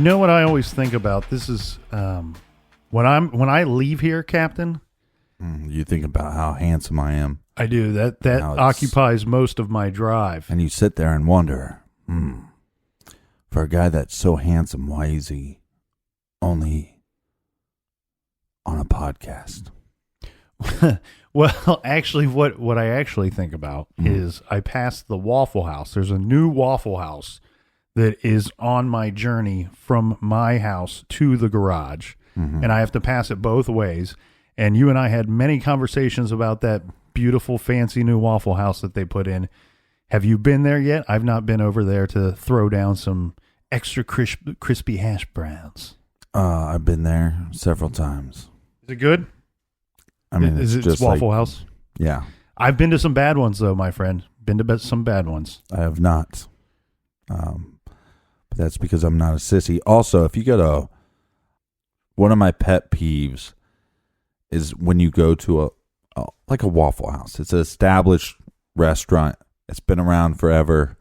know what I always think about? This is when I leave here, Captain. You think about how handsome I am. I do. That occupies most of my drive. And you sit there and wonder, for a guy that's so handsome, why is he only on a podcast? Well, actually, what I actually think about is I passed the Waffle House. There's a new Waffle House that is on my journey from my house to the garage, and I have to pass it both ways. And you and I had many conversations about that beautiful, fancy new Waffle House that they put in. Have you been there yet? I've not been over there to throw down some extra crispy hash browns. I've been there several times. Is it good? I mean, is it just Waffle House? Yeah. I've been to some bad ones, though, my friend. Been to some bad ones. I have not. But that's because I'm not a sissy. Also, if you go to one of my pet peeves is when you go to a Waffle House. It's an established restaurant. It's been around forever.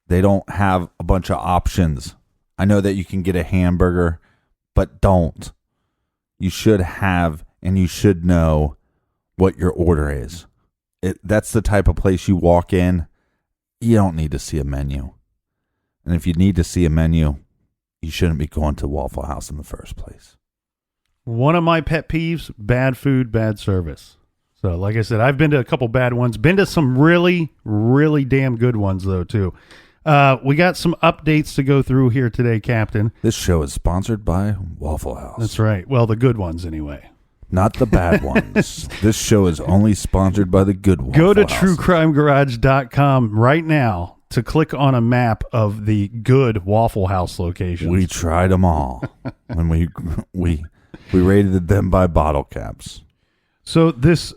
They don't have a bunch of options. I know that you can get a hamburger, but don't. You should have and you should know what your order is. That's the type of place you walk in. You don't need to see a menu. And if you need to see a menu, you shouldn't be going to Waffle House in the first place. One of my pet peeves, bad food, bad service. So, like I said, I've been to a couple bad ones. Been to some really, really damn good ones, though, too. We got some updates to go through here today, Captain. This show is sponsored by Waffle House. That's right. Well, the good ones, anyway. Not the bad ones. This show is only sponsored by the good Waffle Go to House. truecrimegarage.com right now to click on a map of the good Waffle House locations. We tried them all. When we rated them by bottle caps. So this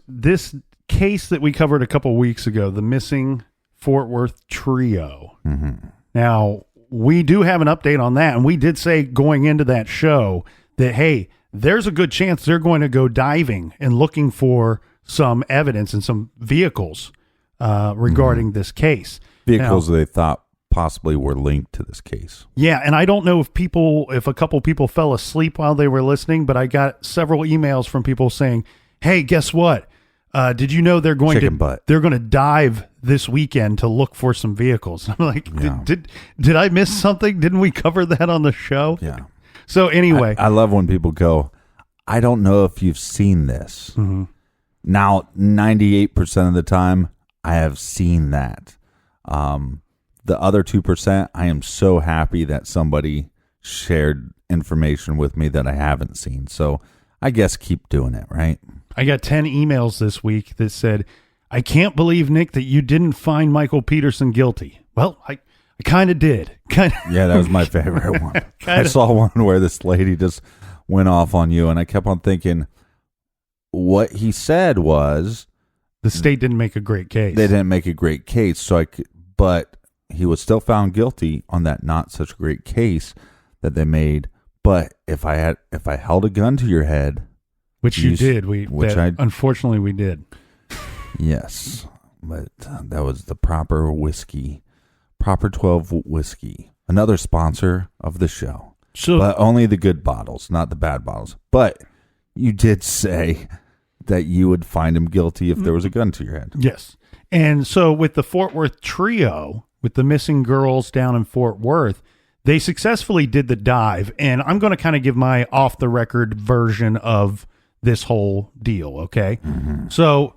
case that we covered a couple weeks ago, the missing Fort Worth trio. Mm-hmm. Now, we do have an update on that, and we did say going into that show that, hey, there's a good chance they're going to go diving and looking for some evidence and some vehicles regarding this case. Vehicles they thought possibly were linked to this case. Yeah, and I don't know if a couple people fell asleep while they were listening, but I got several emails from people saying, "Hey, guess what? Did you know they're going to dive this weekend to look for some vehicles?" I'm like, Yeah. Did I miss something? Didn't we cover that on the show? Yeah. So anyway, I love when people go, "I don't know if you've seen this." Mm-hmm. Now, 98% of the time, I have seen that. The other 2%, I am so happy that somebody shared information with me that I haven't seen. So I guess keep doing it, right? I got 10 emails this week that said, "I can't believe, Nick, that you didn't find Michael Peterson guilty." Well, I kind of did. Yeah, that was my favorite one. I saw one where this lady just went off on you, and I kept on thinking, what he said was the state didn't make a great case. They didn't make a great case, but he was still found guilty on that not such great case that they made. But if I held a gun to your head, which you did, unfortunately we did. Yes, but that was the proper whiskey, proper 12 whiskey, another sponsor of the show. So, but only the good bottles, not the bad bottles. But you did say that you would find him guilty if there was a gun to your head. Yes. And so with the Fort Worth trio, with the missing girls down in Fort Worth, they successfully did the dive. And I'm going to kind of give my off-the-record version of this whole deal, okay? Mm-hmm. So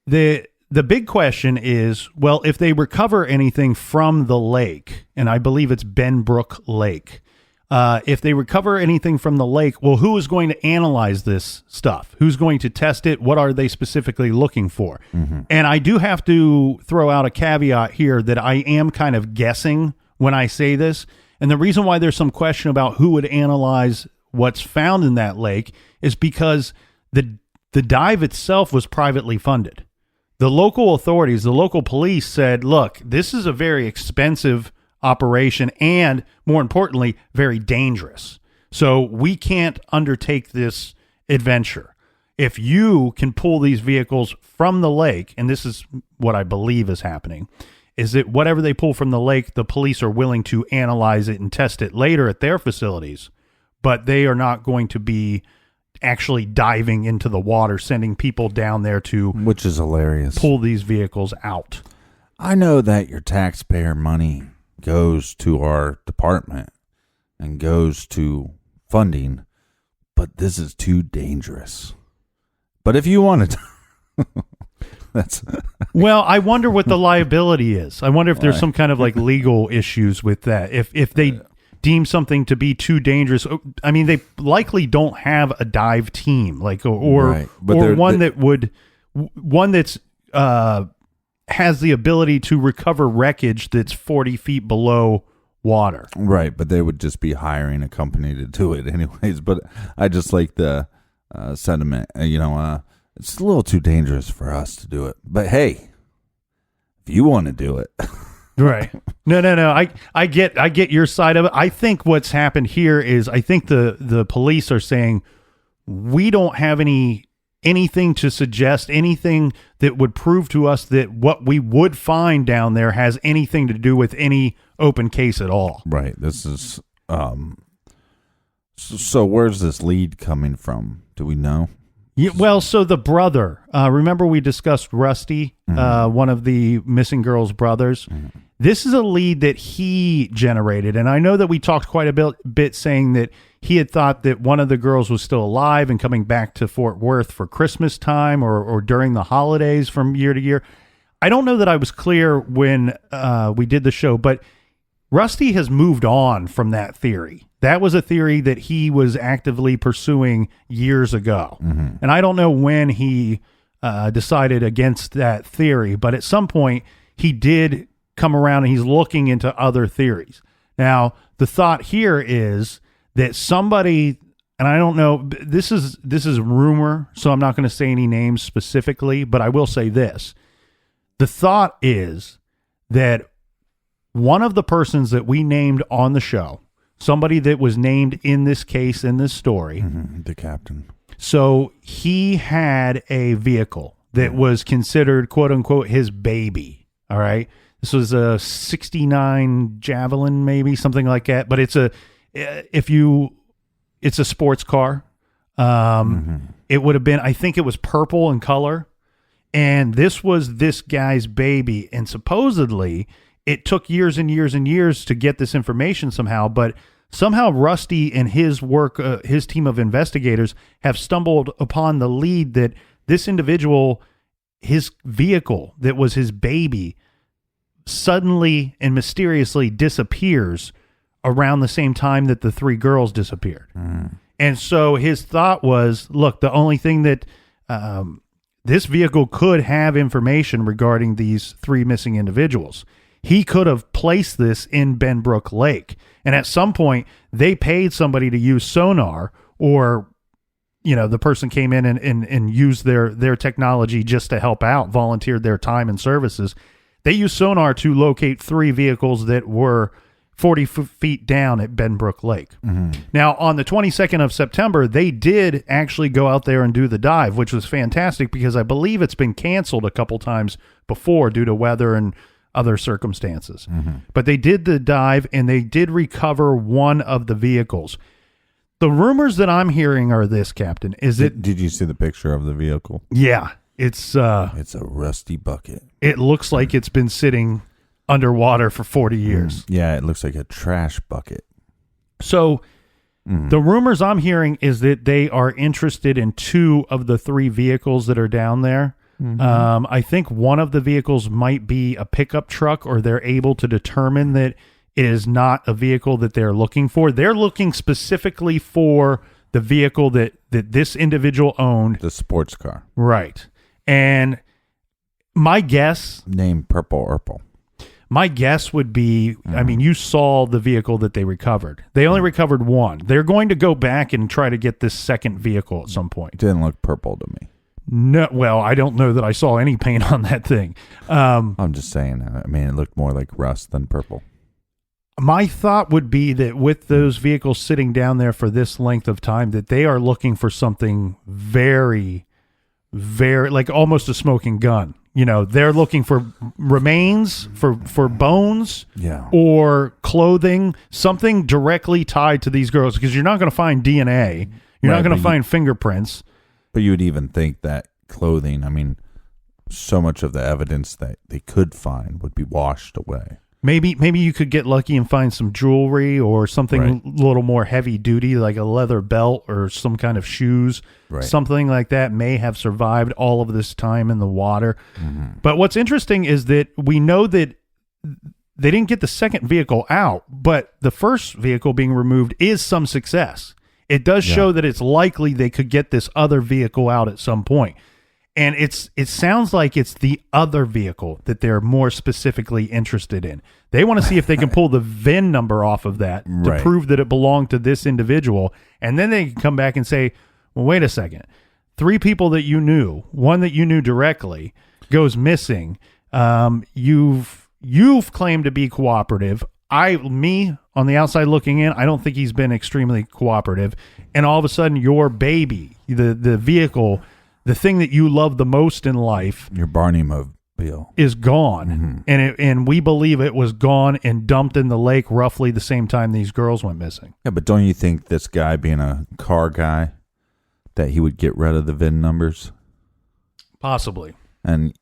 the big question is, well, if they recover anything from the lake, and I believe it's Benbrook Lake, if they recover anything from the lake, well, who is going to analyze this stuff? Who's going to test it? What are they specifically looking for? Mm-hmm. And I do have to throw out a caveat here that I am kind of guessing when I say this. And the reason why there's some question about who would analyze what's found in that lake is because the dive itself was privately funded. The local authorities, the local police said, look, this is a very expensive operation and, more importantly, very dangerous. So we can't undertake this adventure. If you can pull these vehicles from the lake, and this is what I believe is happening, is that whatever they pull from the lake, the police are willing to analyze it and test it later at their facilities, but they are not going to be actually diving into the water, sending people down there to, which is hilarious, pull these vehicles out. I know that your taxpayer money goes to our department and goes to funding, but this is too dangerous. But if you wanted to, that's well, I wonder what the liability is. I wonder if there's some kind of like legal issues with that. If they deem something to be too dangerous, I mean, they likely don't have a dive team, like or one that's has the ability to recover wreckage that's 40 feet below water. Right, but they would just be hiring a company to do it anyways. But I just like the sentiment. It's a little too dangerous for us to do it. But hey, if you want to do it. Right. No. I get your side of it. I think what's happened here is I think the police are saying we don't have anything to suggest, anything that would prove to us that what we would find down there has anything to do with any open case at all. Right. This is so where's this lead coming from? Do we know? Yeah, well, so the brother, remember we discussed Rusty, one of the missing girl's brothers. This is a lead that he generated, and I know that we talked quite a bit saying that he had thought that one of the girls was still alive and coming back to Fort Worth for Christmas time or during the holidays from year to year. I don't know that I was clear when we did the show, but Rusty has moved on from that theory. That was a theory that he was actively pursuing years ago. And I don't know when he decided against that theory, but at some point he did come around and he's looking into other theories. Now, the thought here is that somebody, and I don't know, this is rumor, so I'm not going to say any names specifically, but I will say this. The thought is that one of the persons that we named on the show, somebody that was named in this case, in this story. The captain. So he had a vehicle that was considered, quote unquote, his baby. All right. This was a 69 Javelin, maybe something like that. But it's a sports car. It would have been, I think it was purple in color. And this was this guy's baby. And supposedly it took years and years and years to get this information somehow, but somehow Rusty and his work, his team of investigators have stumbled upon the lead that this individual, his vehicle that was his baby, suddenly and mysteriously disappears around the same time that the three girls disappeared. And so his thought was, look, the only thing that this vehicle could have information regarding these three missing individuals. He could have placed this in Benbrook Lake. And at some point, they paid somebody to use sonar, or, the person came in and used their technology just to help out, volunteered their time and services. They used sonar to locate three vehicles that were 40 feet down at Benbrook Lake. Now, on the 22nd of September, they did actually go out there and do the dive, which was fantastic because I believe it's been canceled a couple times before due to weather and other circumstances. But they did the dive and they did recover one of the vehicles. The rumors that I'm hearing are this, Captain, is it... Did you see the picture of the vehicle? Yeah. It's a rusty bucket. It looks like it's been sitting underwater for 40 years. Yeah, it looks like a trash bucket. So the rumors I'm hearing is that they are interested in two of the three vehicles that are down there. I think one of the vehicles might be a pickup truck, or they're able to determine that it is not a vehicle that they're looking for. They're looking specifically for the vehicle that this individual owned. The sports car. Right. And my guess... Named Purple Urple. My guess would be, I mean, you saw the vehicle that they recovered. They only recovered one. They're going to go back and try to get this second vehicle at some point. Didn't look purple to me. No, well, I don't know that I saw any paint on that thing. I'm just saying. I mean, it looked more like rust than purple. My thought would be that with those vehicles sitting down there for this length of time, that they are looking for something very, very, like almost a smoking gun. they're looking for remains, for bones, Yeah. or clothing, something directly tied to these girls, because you're not going to find DNA. You're Right, not going but to find fingerprints. But you would even think that clothing, I mean, so much of the evidence that they could find would be washed away. Maybe you could get lucky and find some jewelry or something Right. a little more heavy duty, like a leather belt or some kind of shoes. Right. Something like that may have survived all of this time in the water. Mm-hmm. But what's interesting is that we know that they didn't get the second vehicle out, but the first vehicle being removed is some success. It does show that it's likely they could get this other vehicle out at some point. And it sounds like it's the other vehicle that they're more specifically interested in. They want to see if they can pull the VIN number off of that to Right. prove that it belonged to this individual. And then they can come back and say, well, wait a second. 3 people that you knew, one that you knew directly, goes missing. You've claimed to be cooperative. Me on the outside looking in, I don't think he's been extremely cooperative. And all of a sudden, your baby, the vehicle, the thing that you love the most in life, Your Barney mobile is gone. And we believe it was gone and dumped in the lake roughly the same time these girls went missing. Yeah, but don't you think this guy being a car guy, that he would get rid of the VIN numbers? Possibly. And,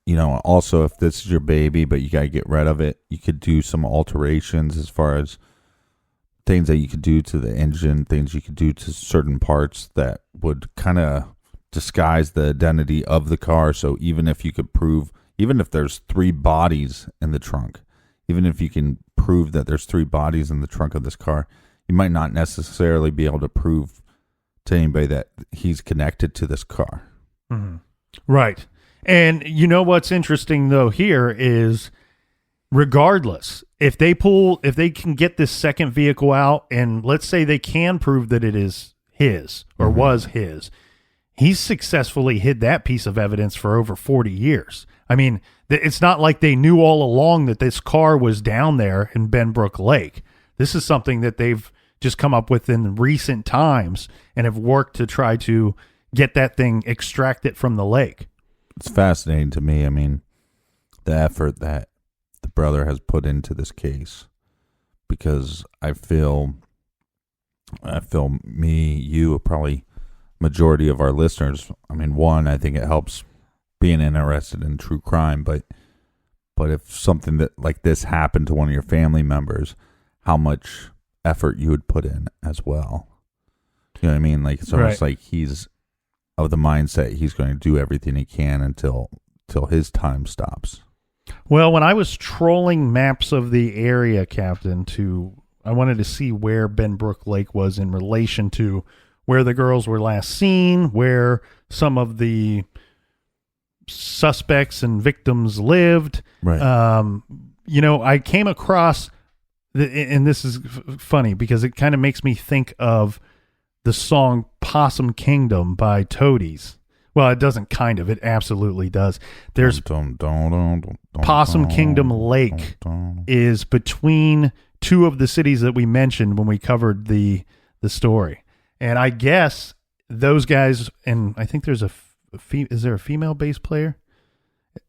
also if this is your baby, but you got to get rid of it, you could do some alterations as far as things that you could do to the engine, things you could do to certain parts that would kind of disguise the identity of the car. So even if you could prove, even if there's 3 bodies in the trunk, even if you can prove that there's 3 bodies in the trunk of this car, you might not necessarily be able to prove to anybody that he's connected to this car. Mm-hmm. Right. And what's interesting though here is, regardless, if they can get this second vehicle out, and let's say they can prove that it is his or was his, he's successfully hid that piece of evidence for over 40 years. I mean, it's not like they knew all along that this car was down there in Benbrook Lake. This is something that they've just come up with in recent times and have worked to try to get that thing extracted from the lake. It's fascinating to me. I mean, the effort that the brother has put into this case, because I feel me, you, probably majority of our listeners. I mean, one, I think it helps being interested in true crime, but if something that like this happened to one of your family members, how much effort you would put in as well. You know what I mean? Like, it's almost like he's of the mindset he's going to do everything he can until his time stops. Well, when I was trolling maps of the area, Captain, I wanted to see where Benbrook Lake was in relation to where the girls were last seen, where some of the suspects and victims lived. Right. I came across, and this is funny because it kind of makes me think of the song Possum Kingdom by Toadies. Well, it doesn't kind of. It absolutely does. There's Possum Kingdom Lake is between 2 of the cities that we mentioned when we covered the story. And I guess those guys, and I think there's is there a female bass player?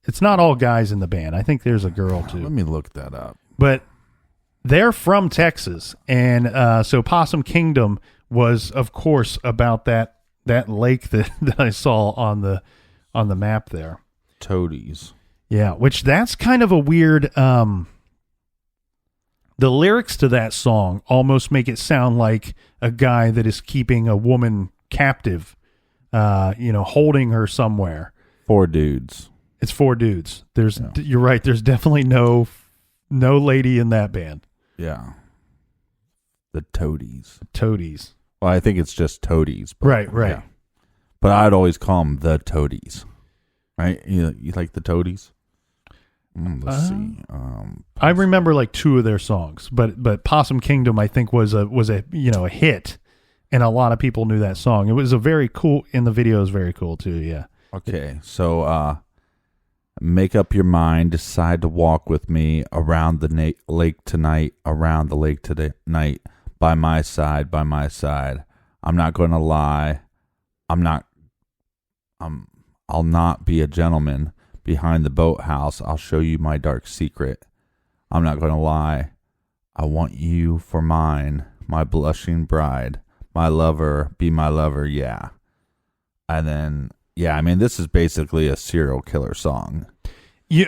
It's not all guys in the band. I think there's a girl too. Let me look that up. But they're from Texas. And so Possum Kingdom was, of course, about that lake that I saw on the map there. Toadies. Yeah, which that's kind of a weird. The lyrics to that song almost make it sound like a guy that is keeping a woman captive, holding her somewhere. 4 dudes. It's 4 dudes. You're right. There's definitely no lady in that band. Yeah. The Toadies. Toadies. Well, I think it's just Toadies. But, Right. Yeah. But I'd always call them the Toadies. Right? You like the Toadies? Let's see. I remember like 2 of their songs, but Possum Kingdom I think was a hit, and a lot of people knew that song. It was a very cool, in the video is very cool too. Yeah. Okay, so make up your mind. Decide to walk with me around the lake tonight. Around the lake tonight, by my side, by my side. I'm not going to lie. I'll not be a gentleman, Behind the boathouse, I'll show you my dark secret. I'm not going to lie. I want you for mine, my blushing bride, my lover, be my lover, yeah. And then, yeah, I mean, this is basically a serial killer song.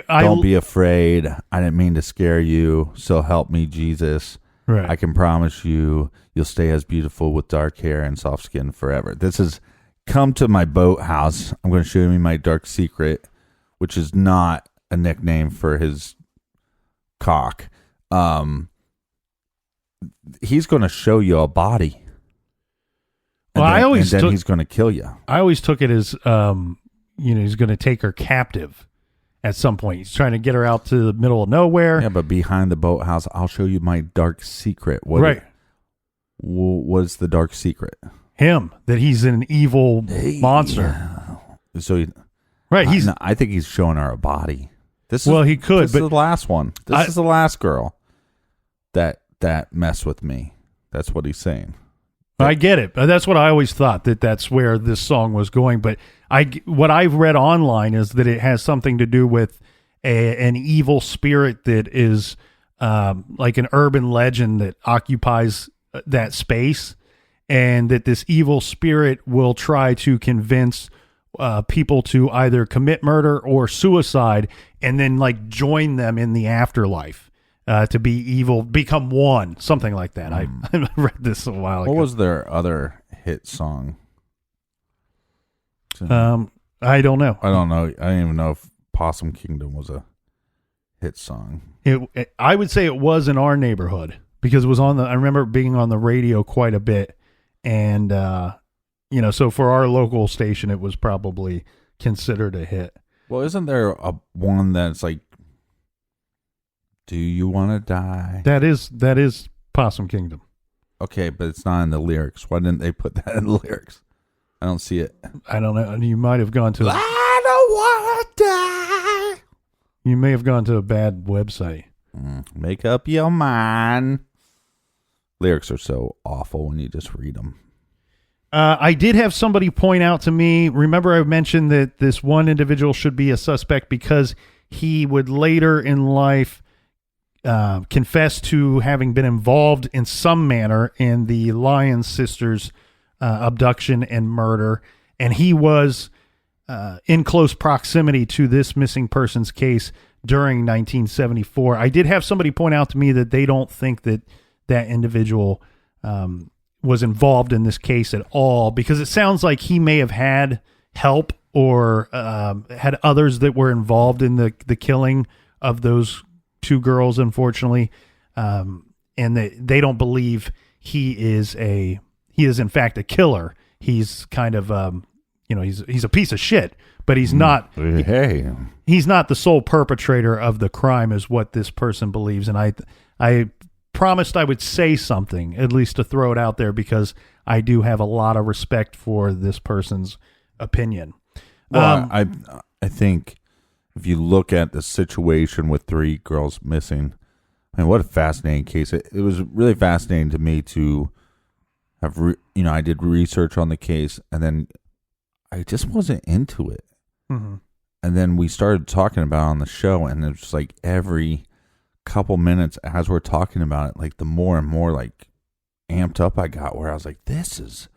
Don't be afraid. I didn't mean to scare you. So help me, Jesus. Right. I can promise you'll stay as beautiful with dark hair and soft skin forever. This is come to my boathouse. I'm going to show you my dark secret, which is not a nickname for his cock. He's going to show you a body. Well, he's going to kill you. I always took it as, he's going to take her captive at some point. He's trying to get her out to the middle of nowhere. Yeah, but behind the boathouse, I'll show you my dark secret. Right. What's the dark secret? Him, that he's an evil monster. Yeah. So, right. I think he's showing her a body. He could. This is the last one. This is the last girl that messed with me. That's what he's saying. I get it. That's what I always thought, that's where this song was going. But what I've read online is that it has something to do with an evil spirit that is like an urban legend that occupies that space, and that this evil spirit will try to convince people to either commit murder or suicide, and then like join them in the afterlife. To be evil, become one, something like that. I read this a while ago. What was their other hit song? I don't know. I don't know. I don't even know if Possum Kingdom was a hit song. I would say it was in our neighborhood because it was on I remember it being on the radio quite a bit, and so for our local station, it was probably considered a hit. Well, isn't there one that's like, do you want to die? That is Possum Kingdom. Okay, but it's not in the lyrics. Why didn't they put that in the lyrics? I don't see it. I don't know. You might have gone to I don't want to die. You may have gone to a bad website. Make up your mind. Lyrics are so awful when you just read them. I did have somebody point out to me, remember I mentioned that this one individual should be a suspect because he would later in life confess to having been involved in some manner in the Lyons sisters' abduction and murder, and he was in close proximity to this missing persons case during 1974. I did have somebody point out to me that they don't think that individual was involved in this case at all, because it sounds like he may have had help or had others that were involved in the killing of those two girls, unfortunately, and they don't believe he is in fact a killer. He's kind of he's a piece of shit, but he's not. Hey, he's not the sole perpetrator of the crime, is what this person believes. And I promised I would say something, at least to throw it out there, because I do have a lot of respect for this person's opinion. Well, I think if you look at the situation with 3 girls missing, I mean, what a fascinating case. It was really fascinating to me to have, I did research on the case, and then I just wasn't into it. Mm-hmm. And then we started talking about it on the show, and it's like every couple minutes as we're talking about it, like the more and more like amped up I got, where I was like, this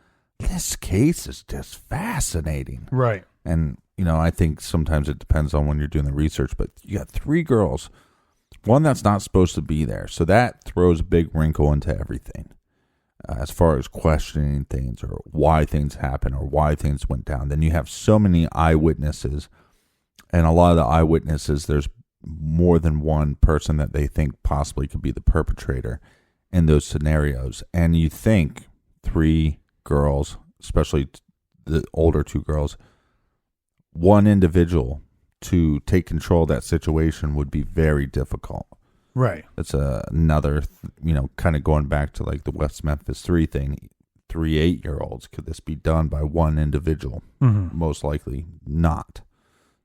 case is just fascinating. Right. And, I think sometimes it depends on when you're doing the research, but you got 3 girls, one that's not supposed to be there. So that throws a big wrinkle into everything as far as questioning things or why things happen or why things went down. Then you have so many eyewitnesses, and a lot of the eyewitnesses, there's more than one person that they think possibly could be the perpetrator in those scenarios. And you think 3 girls, especially the older 2 girls, one individual to take control of that situation would be very difficult. Right. That's another, kind of going back to like the West Memphis 3 thing. 3 8-year-olds, could this be done by one individual? Mm-hmm. Most likely not.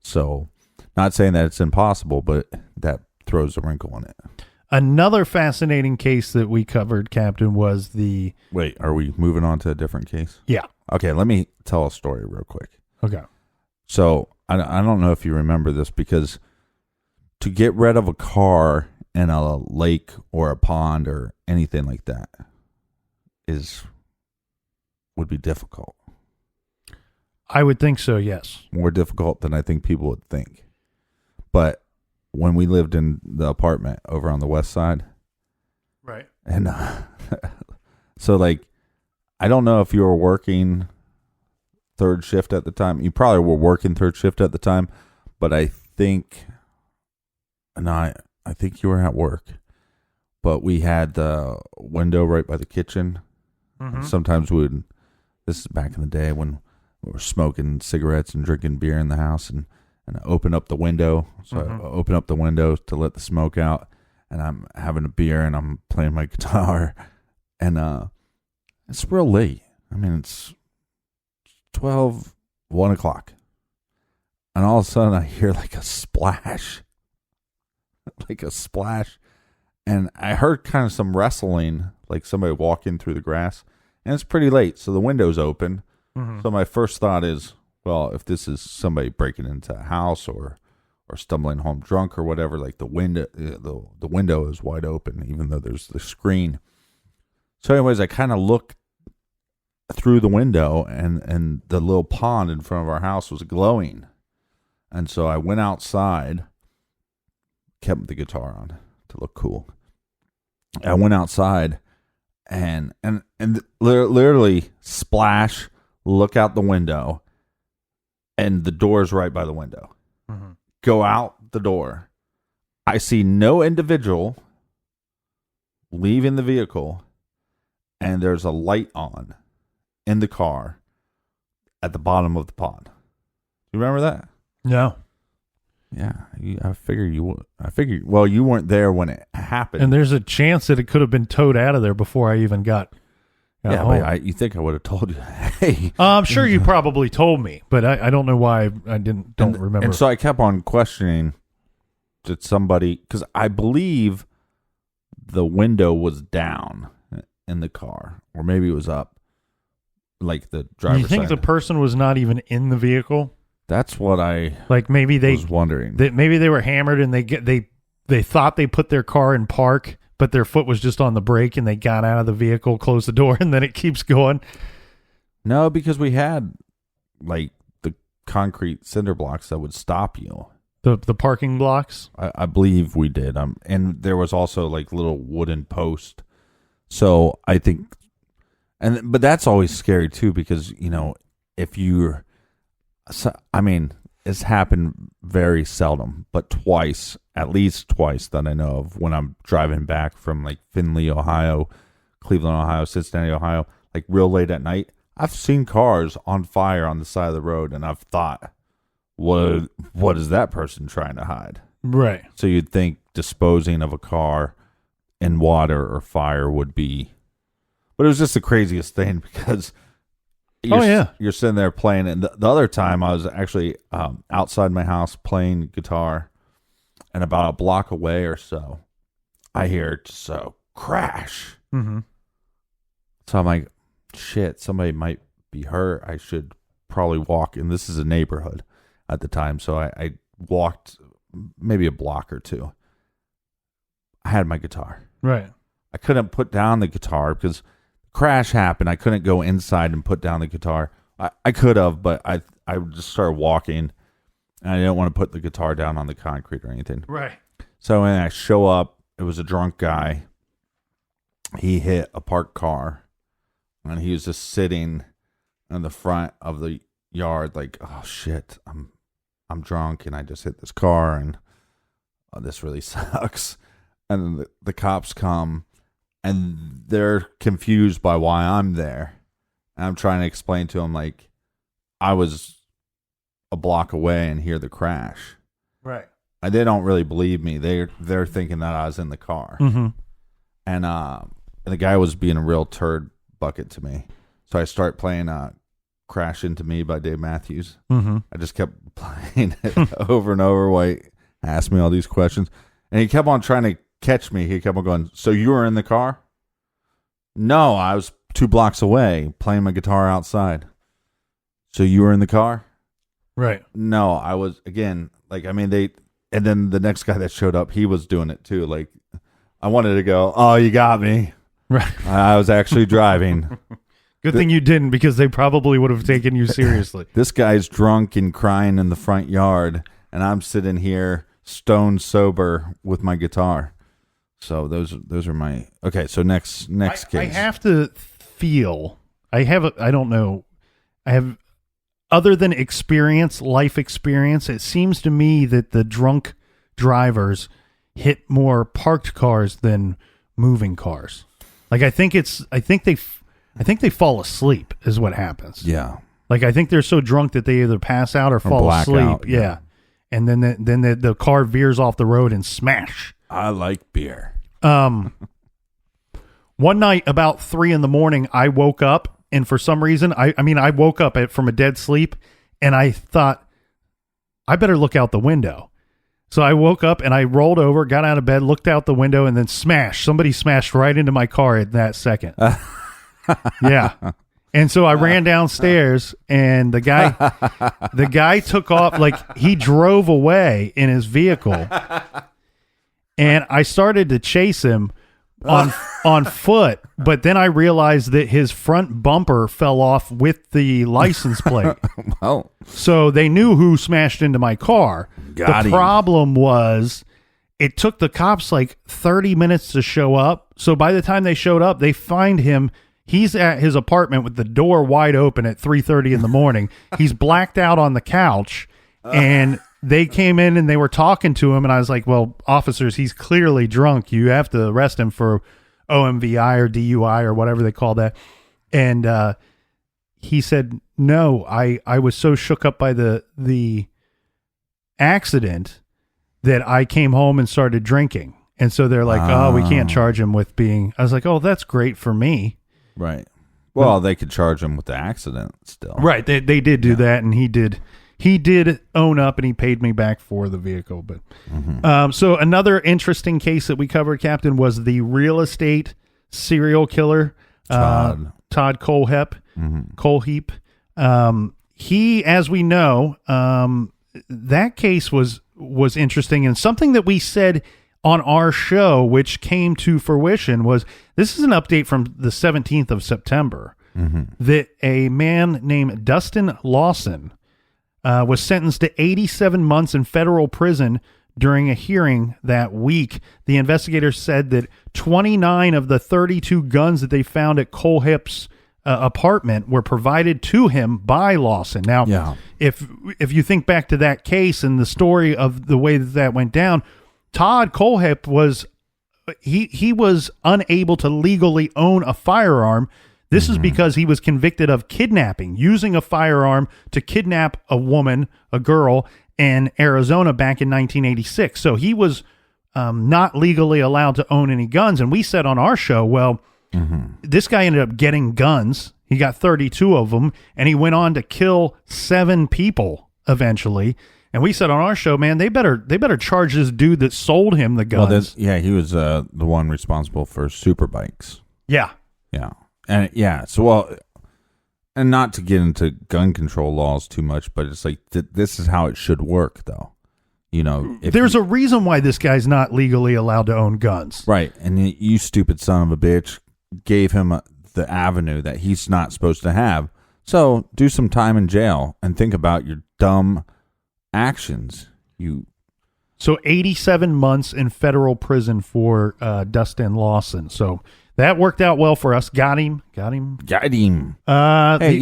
So, not saying that it's impossible, but that throws a wrinkle in it. Another fascinating case that we covered, Captain, was the... Wait, are we moving on to a different case? Yeah. Okay, let me tell a story real quick. Okay. So I don't know if you remember this, because to get rid of a car in a lake or a pond or anything like that would be difficult. I would think so, yes. More difficult than I think people would think. But when we lived in the apartment over on the west side, right, and so like, I don't know if you were working third shift at the time. You probably were working third shift at the time, but I think you were at work. But we had the window right by the kitchen. Mm-hmm. Sometimes this is back in the day when we were smoking cigarettes and drinking beer in the house, and I open up the window. So I open up the window to let the smoke out, and I'm having a beer and I'm playing my guitar, and it's real late. I mean, it's 1 o'clock. And all of a sudden I hear like a splash. And I heard kind of some wrestling, like somebody walking through the grass. And it's pretty late, so the window's open. Mm-hmm. So my first thought is, well, if this is somebody breaking into a house or stumbling home drunk or whatever, like the window is wide open, even though there's the screen. So anyways, I kind of look through the window, and the little pond in front of our house was glowing. And so I went outside, kept the guitar on to look cool. I went outside and literally splash, look out the window, and the door's right by the window. Mm-hmm. Go out the door. I see no individual leaving the vehicle, and there's a light on in the car at the bottom of the pond. You remember that? No. Yeah, I figured you would. Well, you weren't there when it happened. And there's a chance that it could have been towed out of there before I even got home. But you think I would have told you, hey. I'm sure you probably told me, but I don't know why I don't remember. And so I kept on questioning, did somebody, because I believe the window was down in the car, or maybe it was up, like the driver's side. You think the person was not even in the vehicle? That's what I maybe they was wondering. Maybe they were hammered and they thought they put their car in park, but their foot was just on the brake and they got out of the vehicle, closed the door, and then it keeps going. No, because we had like the concrete cinder blocks that would stop you. The parking blocks? I believe we did. And there was also like little wooden post. So I think, but that's always scary too, because if you're. So, I mean, it's happened very seldom, but at least twice that I know of, when I'm driving back from like Findlay, Ohio, Cleveland, Ohio, Cincinnati, Ohio, like real late at night. I've seen cars on fire on the side of the road, and I've thought, what is that person trying to hide? Right. So you'd think disposing of a car in water or fire would be, but it was just the craziest thing, because you're sitting there playing, and the other time I was actually outside my house playing guitar, and about a block away or so, I hear just a crash. Mm-hmm. So I'm like, shit, somebody might be hurt. I should probably walk, and this is a neighborhood at the time, so I walked maybe a block or two. I had my guitar. Right. I couldn't put down the guitar because crash happened. I couldn't go inside and put down the guitar. I could have, but I just started walking, and I didn't want to put the guitar down on the concrete or anything. Right. So when I show up, it was a drunk guy. He hit a parked car, and he was just sitting in the front of the yard like, oh shit, I'm drunk, and I just hit this car, and this really sucks. And the cops come, and they're confused by why I'm there. And I'm trying to explain to them, like, I was a block away and hear the crash. Right. And they don't really believe me. They're thinking that I was in the car. Mm-hmm. And the guy was being a real turd bucket to me. So I start playing Crash Into Me by Dave Matthews. Mm-hmm. I just kept playing it over and over while he asked me all these questions. And he kept on trying to catch me. He kept on going, so you were in the car? No, I was 2 blocks away playing my guitar outside. So you were in the car? Right. No, I was, again, like, I mean, and then the next guy that showed up, he was doing it too. Like, I wanted to go, oh, you got me. Right. I was actually driving. Good thing you didn't, because they probably would have taken you seriously. This guy's drunk and crying in the front yard, and I'm sitting here stone sober with my guitar. So those are my, okay. So next case. I have to feel, I don't know. I have, other than life experience, it seems to me that the drunk drivers hit more parked cars than moving cars. Like, I think they fall asleep is what happens. Yeah. Like, I think they're so drunk that they either pass out or fall black asleep. out, Yeah. And then the car veers off the road and smash. I like beer. One night about 3 a.m, I woke up, and for some reason, I woke up from a dead sleep, and I thought, I better look out the window. So I woke up and I rolled over, got out of bed, looked out the window, and then somebody smashed right into my car at that second. Yeah. And so I ran downstairs, and the guy took off, like, he drove away in his vehicle, and I started to chase him on foot, but then I realized that his front bumper fell off with the license plate. Well, so they knew who smashed into my car. Got the him. problem was, it took the cops like 30 minutes to show up. So by the time they showed up, they find him. He's at his apartment with the door wide open at 3:30 in the morning. He's blacked out on the couch, and they came in and they were talking to him. And I was like, well, officers, he's clearly drunk. You have to arrest him for OMVI or DUI or whatever they call that. And he said, no, I was so shook up by the accident that I came home and started drinking. And so they're like, oh, we can't charge him with being. I was like, oh, that's great for me. right. Well, they could charge him with the accident still. Right. They did do that, and he did own up, and he paid me back for the vehicle. But so another interesting case that we covered, Captain, was the real estate serial killer, Todd Kohlhepp. Kohlhepp. He, as we know, that case was interesting, and something that we said on our show, which came to fruition, was this is an update from the 17th of September, that a man named Dustin Lawson was sentenced to 87 months in federal prison during a hearing that week. The investigators said that 29 of the 32 guns that they found at Kohlhepp's apartment were provided to him by Lawson. Now, if you think back to that case and the story of the way that went down, Todd Kohlhepp was he was unable to legally own a firearm. This is because he was convicted of kidnapping, using a firearm to kidnap a woman, a girl, in Arizona back in 1986. So he was not legally allowed to own any guns. And we said on our show, well, this guy ended up getting guns. He got 32 of them, and he went on to kill 7 people eventually. And we said on our show, man, they better charge this dude that sold him the guns. Well, he was the one responsible for super bikes. Yeah. And and not to get into gun control laws too much, but it's like this is how it should work, though. You know, there's a reason why this guy's not legally allowed to own guns. Right. And you stupid son of a bitch gave him the avenue that he's not supposed to have. So do some time in jail and think about your dumb actions. So 87 months in federal prison for Dustin Lawson. So that worked out well for us. Got him. Hey,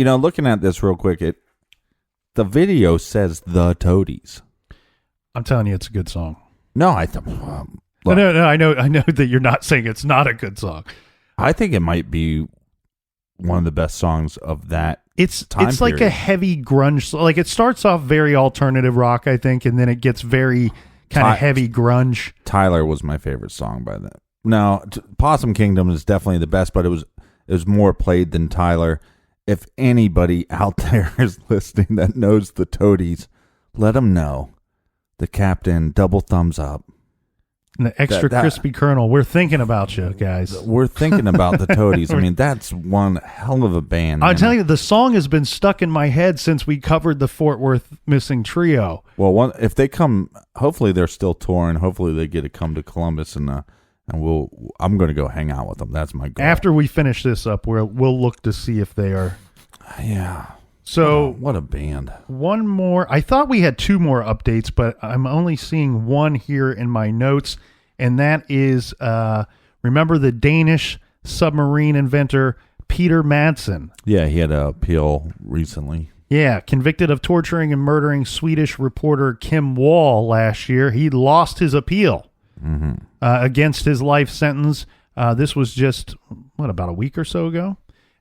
looking at this real quick, the video says the Toadies. I'm telling you, it's a good song. No, no, I know that you're not saying it's not a good song. I think it might be one of the best songs of that. It's time like period. a heavy grunge. Like, it starts off very alternative rock, I think, and then it gets very kind of heavy grunge. Tyler was my favorite song by that. Now, Possum Kingdom is definitely the best, but it was more played than Tyler. If anybody out there is listening that knows the Toadies, let them know. The Captain, double thumbs up. And the extra crispy kernel. We're thinking about you guys. We're thinking about the Toadies. I mean, that's one hell of a band. I'll tell you, the song has been stuck in my head since we covered the Fort Worth Missing Trio. Well, if they come, hopefully they're still touring. Hopefully they get to come to Columbus, and I'm going to go hang out with them. That's my goal. After we finish this up, we'll look to see if they are. Yeah. So what a band. One more. I thought we had two more updates, but I'm only seeing one here in my notes, and that is remember the Danish submarine inventor Peter Madsen? Yeah, he had an appeal recently. Yeah, convicted of torturing and murdering Swedish reporter Kim Wall last year. He lost his appeal against his life sentence. This was just, about a week or so ago?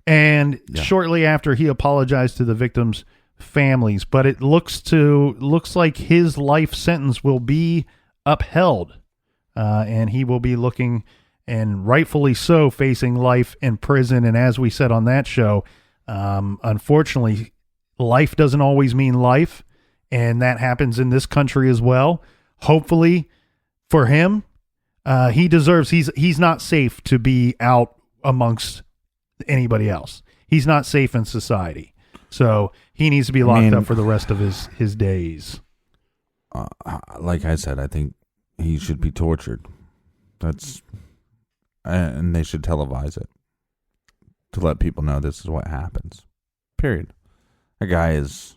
And shortly after, he apologized to the victims' families. But it looks like his life sentence will be upheld. And he will be looking, and rightfully so, facing life in prison. And as we said on that show, unfortunately, life doesn't always mean life. And that happens in this country as well. Hopefully for him, he deserves, he's not safe to be out amongst anybody else. He's not safe in society. So he needs to be locked up for the rest of his days. Like I said, I think he should be tortured. And they should televise it to let people know this is what happens. Period. That guy is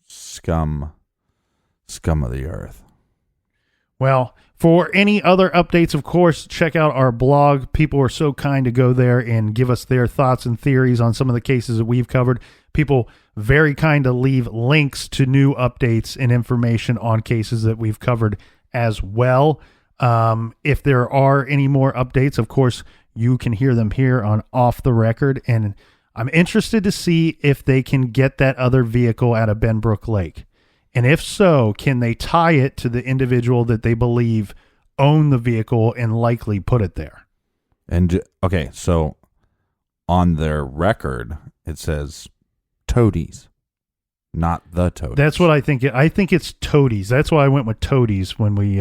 scum of the earth. Well, for any other updates, of course, check out our blog. People are so kind to go there and give us their thoughts and theories on some of the cases that we've covered. People very kind to leave links to new updates and information on cases that we've covered as well. If there are any more updates, of course, you can hear them here on Off the Record. And I'm interested to see if they can get that other vehicle out of Benbrook Lake. And if so, can they tie it to the individual that they believe owned the vehicle and likely put it there? And okay, so on their record, it says Toadies, not the Toadies. That's what I think. I think it's Toadies. That's why I went with Toadies when we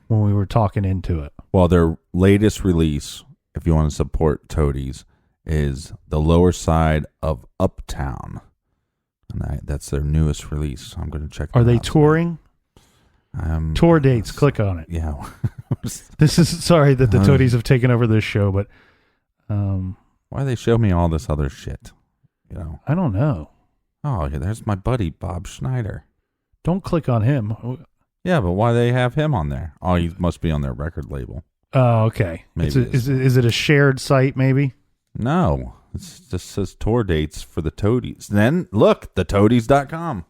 were talking into it. Well, their latest release, if you want to support Toadies, is The Lower Side of Uptown. And that's their newest release. I'm going to check. Are they touring? Tour dates. Click on it. Yeah. This is sorry that the Toadies have taken over this show, but why do they show me all this other shit? I don't know. Oh, yeah, there's my buddy Bob Schneider. Don't click on him. Yeah, but why do they have him on there? Oh, he must be on their record label. Oh, okay. Maybe is it a shared site? Maybe. No. It just says tour dates for the Toadies. Then, look, thetoadies.com.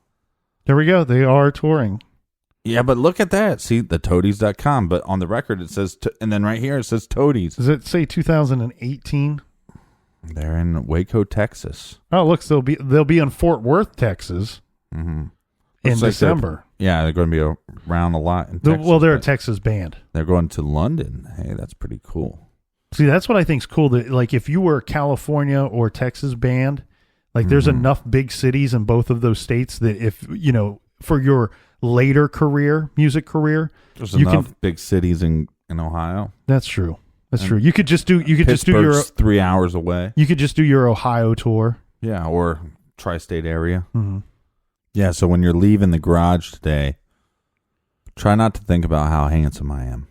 There we go. They are touring. Yeah, but look at that. See, thetoadies.com. But on the record, it says, and then right here, it says Toadies. Does it say 2018? They're in Waco, Texas. Oh, look, they'll be in Fort Worth, Texas in December. They're going to be around a lot in Texas. Well, they're a Texas band. They're going to London. Hey, that's pretty cool. See, that's what I think is cool. That, like, if you were a California or Texas band, like, there's enough big cities in both of those states that if, for your later music career, there's enough big cities in Ohio. That's true. That's true. You could just do your 3 hours away. You could just do your Ohio tour. Yeah, or tri-state area. Mm-hmm. Yeah, so when you're leaving the garage today, try not to think about how handsome I am.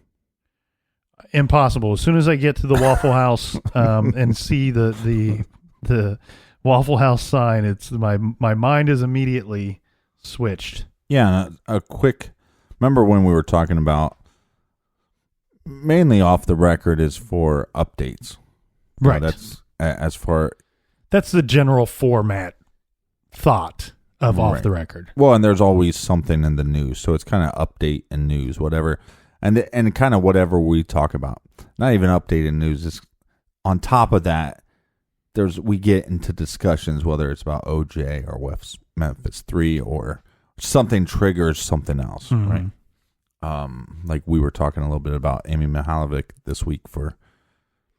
Impossible. As soon as I get to the Waffle House and see the Waffle House sign, it's my mind is immediately switched. Yeah, a quick. Remember when we were talking about mainly Off the Record is for updates, right? That's the general format thought of Off the Record. Well, and there's always something in the news, so it's kind of update and news, whatever. And kind of whatever we talk about, not even updated news. Is on top of that, we get into discussions whether it's about OJ or Memphis 3 or something triggers something else, right? Like we were talking a little bit about Amy Mihalovic this week for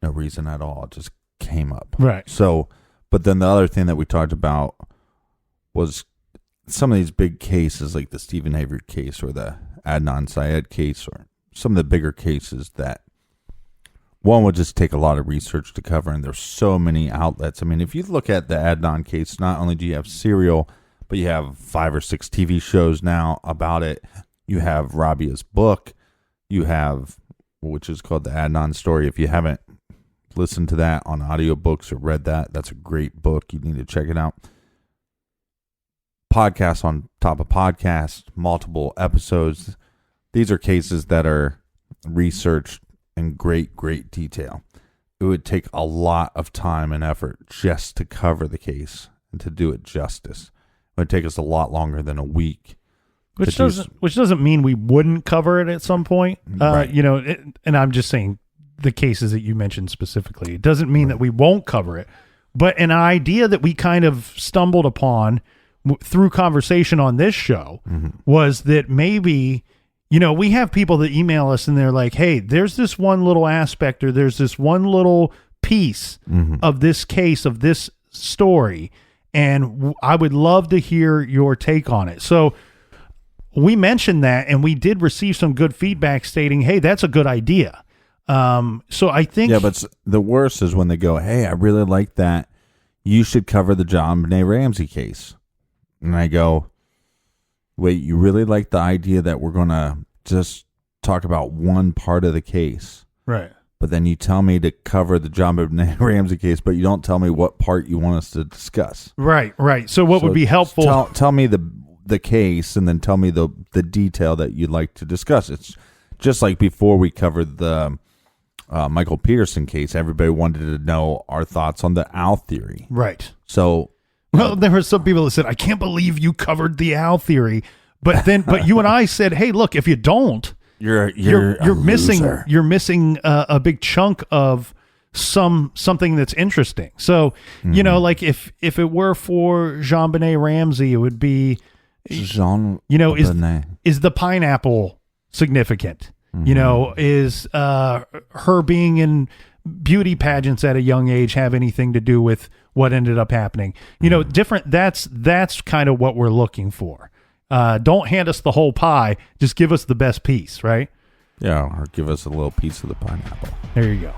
no reason at all. It just came up, right? So, but then the other thing that we talked about was some of these big cases, like the Stephen Avery case or the Adnan Syed case or some of the bigger cases that one would just take a lot of research to cover, and there's so many outlets. I mean, if you look at the Adnan case, not only do you have Serial, but you have 5 or 6 TV shows now about it. You have Rabia's book. You have, which is called The Adnan Story. If you haven't listened to that on audiobooks or read that, that's a great book. You need to check it out. Podcasts on top of podcasts, multiple episodes. These are cases that are researched in great detail. It would take a lot of time and effort just to cover the case and to do it justice. It would take us a lot longer than a week. Which doesn't mean we wouldn't cover it at some point. Right. And I'm just saying the cases that you mentioned specifically. It doesn't mean that we won't cover it. But an idea that we kind of stumbled upon through conversation on this show was that maybe, we have people that email us and they're like, hey, there's this one little aspect or there's this one little piece of this case, of this story, and I would love to hear your take on it. So we mentioned that, and we did receive some good feedback stating, hey, that's a good idea. So I think... Yeah, but the worst is when they go, hey, I really like that. You should cover the JonBenet Ramsey case. And I go, wait, you really like the idea that we're going to just talk about one part of the case? Right. But then you tell me to cover the JonBenet Ramsey case, but you don't tell me what part you want us to discuss. Right. So what would be helpful... Tell me the case, and then tell me the detail that you'd like to discuss. It's just like before we covered the Michael Peterson case. Everybody wanted to know our thoughts on the owl theory. Right. So... Well, there were some people that said, I can't believe you covered the owl theory. But you and I said, hey, look, if you don't, you're missing a big chunk of something that's interesting. So, like if it were for JonBenet Ramsey, it would be, is the pineapple significant? Is her being in beauty pageants at a young age have anything to do with what ended up happening? Different. That's kind of what we're looking for. Don't hand us the whole pie. Just give us the best piece, right? Yeah, or give us a little piece of the pineapple. There you go.